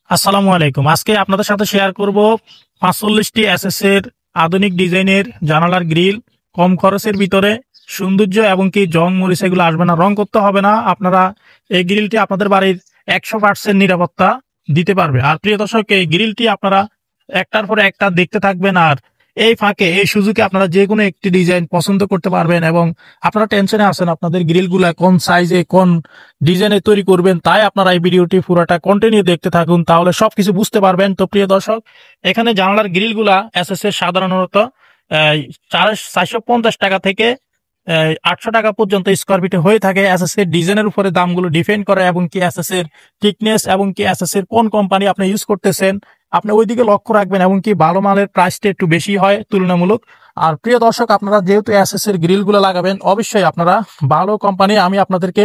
আসসালামু আলাইকুম। আজকে আপনাদের সাথে শেয়ার করব 45টি এসএস এর আধুনিক ডিজাইনের জানালার গ্রিল, কম খরচের ভিতরে সৌন্দর্য এবং কি জং মরিচা এগুলো আসবে না, রং করতে হবে না। আপনারা এই গ্রিলটি আপনাদের বাড়ির 100% নিরাপত্তা দিতে পারবে। আর প্রিয় দর্শক, এই গ্রিলটি আপনারা একটার পরে একটা দেখতে থাকবেন, আর এই ফাঁকে এই সুযোগে আপনারা যে কোনো একটি ডিজাইন পছন্দ করতে পারবেন এবং আপনারা টেনশনে আছেন আপনাদের গ্রিলগুলা কোন সাইজে কোন ডিজাইনে তৈরি করবেন, তাই আপনারা এই ভিডিওটি পুরোটা কন্টিনিউ দেখতে থাকুন, তাহলে সবকিছু বুঝতে পারবেন। তো প্রিয় দর্শক, এখানে জানালার গ্রিলগুলা এসএস এর সাধারণত 450 টাকা থেকে 800 টাকা পর্যন্ত স্কোয়ার ফিটে হয়ে থাকে। এসএস এর ডিজাইনের উপরে দামগুলো ডিপেন্ড করে এবং কি এসএস এর থিকনেস এবং কি এসএস এর কোন কোম্পানি আপনি ইউজ করতেছেন আপনি ওইদিকে লক্ষ্য রাখবেন, এবং কি ভালো মালের প্রাইসটা একটু বেশি হয় তুলনামূলক। আর প্রিয় দর্শক, আপনারা যেহেতু এসএস এর গ্রিল গুলো লাগাবেন, অবশ্যই আপনারা ভালো কোম্পানি আমি আপনাদেরকে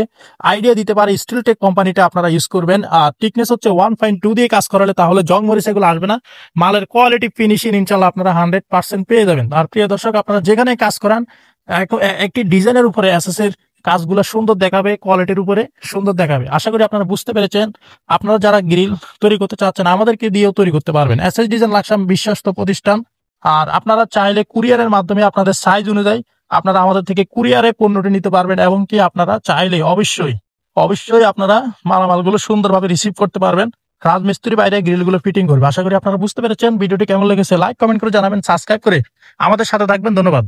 আইডিয়া দিতে পারি, স্টিলটেক কোম্পানিটা আপনারা ইউজ করবেন। আর থিকনেস হচ্ছে 1.2 দিয়ে কাজ করালে তাহলে জং মরিচা এগুলো আসবে না। মালের কোয়ালিটি ফিনিশিং ইনশাল্লাহ আপনারা 100% পেয়ে যাবেন। আর প্রিয় দর্শক, আপনারা যেখানে কাজ করান একটি ডিজাইনের উপরে এসএস এর কাজগুলো সুন্দর দেখাবে, কোয়ালিটির উপরে সুন্দর দেখাবে। আশা করি আপনারা বুঝতে পেরেছেন। আপনারা যারা গ্রিল তৈরি করতে চাচ্ছেন আমাদেরকে দিয়েও তৈরি করতে পারবেন। এসএস ডিজাইন লাকসাম বিশ্বস্ত প্রতিষ্ঠান। আর আপনারা চাইলে কুরিয়ারের মাধ্যমে আপনাদের সাইজ অনুযায়ী আপনারা আমাদের থেকে কুরিয়ারে পণ্যটি নিতে পারবেন, এবং কি আপনারা চাইলে অবশ্যই আপনারা মালামালগুলো সুন্দরভাবে রিসিভ করতে পারবেন। রাজমিস্ত্রি বাইরে গ্রিলগুলো ফিটিং করবে। আশা করি আপনারা বুঝতে পেরেছেন। ভিডিওটি কেমন লেগেছে লাইক কমেন্ট করে জানাবেন, সাবস্ক্রাইব করে আমাদের সাথে থাকবেন। ধন্যবাদ।